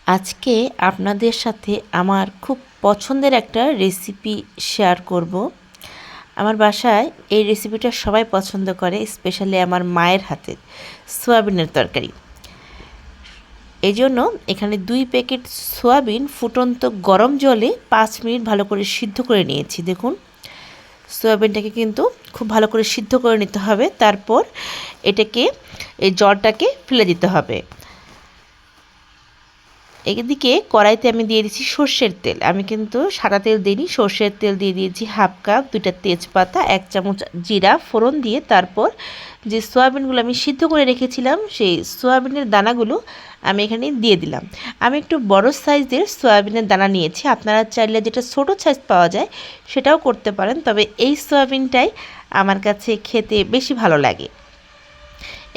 আজকে আপনাদের সাথে আমার খুব পছন্দের একটা রেসিপি শেয়ার করব। আমার বাসায় এই রেসিপিটা সবাই পছন্দ করে, স্পেশালি আমার মায়ের হাতের সয়াবিনের তরকারি। এই জন্য এখানে 2 প্যাকেট সয়াবিন ফুটন্ত গরম জলে 5 মিনিট ভালো করে সিদ্ধ করে নিয়েছি। দেখুন, সয়াবিনটাকে কিন্তু খুব ভালো করে সিদ্ধ করে নিতে হবে। তারপর এই জলটাকে ফেলে দিতে হবে। এদিকে কড়াইতে আমি দিয়ে দিচ্ছি সর্ষের তেল। আমি কিন্তু সাদা তেল দিইনি, সর্ষের তেল দিয়ে দিয়েছি হাফ কাপ, 2টা তেজপাতা, 1 চামচ জিরা ফোড়ন দিয়ে তারপর যে সয়াবিনগুলো আমি সিদ্ধ করে রেখেছিলাম সেই সয়াবিনের দানাগুলো আমি এখানে দিয়ে দিলাম। আমি একটু বড় সাইজের সয়াবিনের দানা নিয়েছি, আপনারা চাইলে যেটা ছোট সাইজ পাওয়া যায় সেটাও করতে পারেন, তবে এই সয়াবিনটাই আমার কাছে খেতে বেশি ভালো লাগে।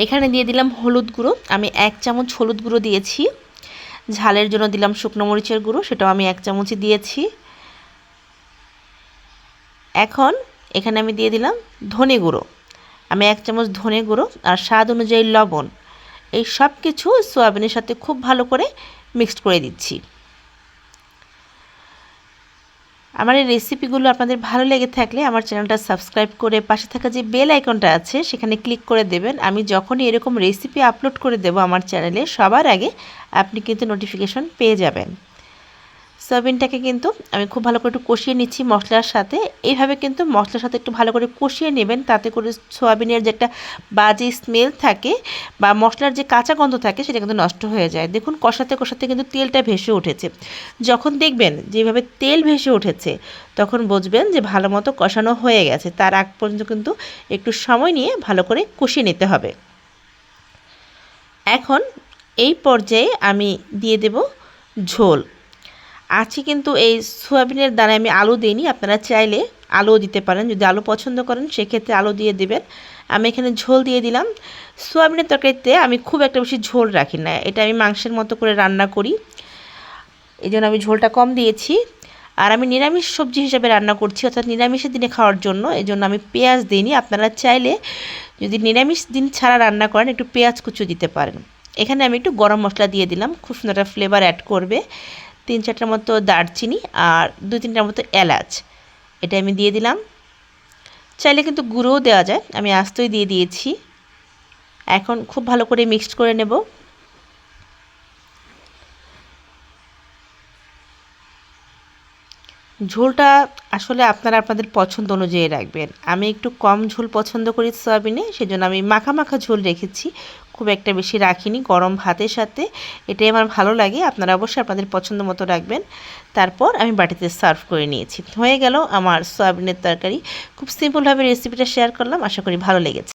এখানে দিয়ে দিলাম হলুদ গুঁড়ো, আমি 1 চামচ হলুদ গুঁড়ো দিয়েছি। ঝালের জন্য দিলাম শুকনো মরিচের গুঁড়ো, সেটাও আমি 1 চামচই দিয়েছি। এখন এখানে আমি দিয়ে দিলাম ধনে গুঁড়ো, আমি 1 চামচ ধনে গুঁড়ো আর স্বাদ অনুযায়ী লবণ। এই সব কিছু সয়াবিনের সাথে খুব ভালো করে মিক্সড করে দিচ্ছি। আমার এই রেসিপিগুলো আপনাদের ভালো লেগে থাকলে আমার চ্যানেলটা সাবস্ক্রাইব করে পাশে থাকা যে বেল আইকনটা আছে সেখানে ক্লিক করে দেবেন। আমি যখনই এরকম রেসিপি আপলোড করে দেব আমার চ্যানেলে সবার আগে আপনি কিন্তু নোটিফিকেশন পেয়ে যাবেন। সয়াবিনটাকে কিন্তু আমি খুব ভালো করে একটু কষিয়ে নিচ্ছি মশলার সাথে। এইভাবে কিন্তু মশলার সাথে একটু ভালো করে কষিয়ে নেবেন, তাতে করে সয়াবিনের যে একটা বাজে স্মেল থাকে বা মশলার যে কাঁচা গন্ধ থাকে সেটা কিন্তু নষ্ট হয়ে যায়। দেখুন, কষাতে কষাতে কিন্তু তেলটা ভেসে উঠেছে। যখন দেখবেন যেভাবে তেল ভেসে উঠেছে তখন বুঝবেন যে ভালো মতো কষানো হয়ে গেছে। তার আগ পর্যন্ত কিন্তু একটু সময় নিয়ে ভালো করে কষিয়ে নিতে হবে। এখন এই পর্যায়ে আমি দিয়ে দেব ঝোল। আজকে কিন্তু এই সয়াবিনের দানায় আমি আলু দিইনি, আপনারা চাইলে আলুও দিতে পারেন। যদি আলু পছন্দ করেন সেক্ষেত্রে আলু দিয়ে দেবেন। আমি এখানে ঝোল দিয়ে দিলাম। সয়াবিনের তরকারিতে আমি খুব একটা বেশি ঝোল রাখি না, এটা আমি মাংসের মতো করে রান্না করি, এই জন্য আমি ঝোলটা কম দিয়েছি। আর আমি নিরামিষ সবজি হিসেবে রান্না করছি, অর্থাৎ নিরামিষের দিনে খাওয়ার জন্য, এই জন্য আমি পেঁয়াজ দিইনি। আপনারা চাইলে যদি নিরামিষ দিন ছাড়া রান্না করেন একটু পেঁয়াজ কুচি দিতে পারেন। এখানে আমি একটু গরম মশলা দিয়ে দিলাম, খুব সুন্দর একটা ফ্লেভার অ্যাড করবে। 3-4টার মতো দারচিনি আর 2-3টার মতো এলাচ, এটা আমি দিয়ে দিলাম। চাইলে কিন্তু গুঁড়োও দেওয়া যায়, আমি আস্তই দিয়ে দিয়েছি। এখন খুব ভালো করে মিক্সড করে নেব। ঝোলটা আসলে আপনারা আপনাদের পছন্দ অনুযায়ী রাখবেন। আমি একটু কম ঝোল পছন্দ করি সয়াবিনে, সেজন্য আমি মাখা মাখা ঝোল রেখেছি, খুব একটা বেশি রাখিনি। গরম ভাতের সাথে এটাই আমার ভালো লাগে, আপনারা অবশ্যই আপনাদের পছন্দ মতো রাখবেন। তারপর আমি বাটিতে সার্ভ করে নিয়েছি। হয়ে গেল আমার সয়াবিনের তরকারি। খুব সিম্পলভাবে রেসিপিটা শেয়ার করলাম, আশা করি ভালো লেগেছে।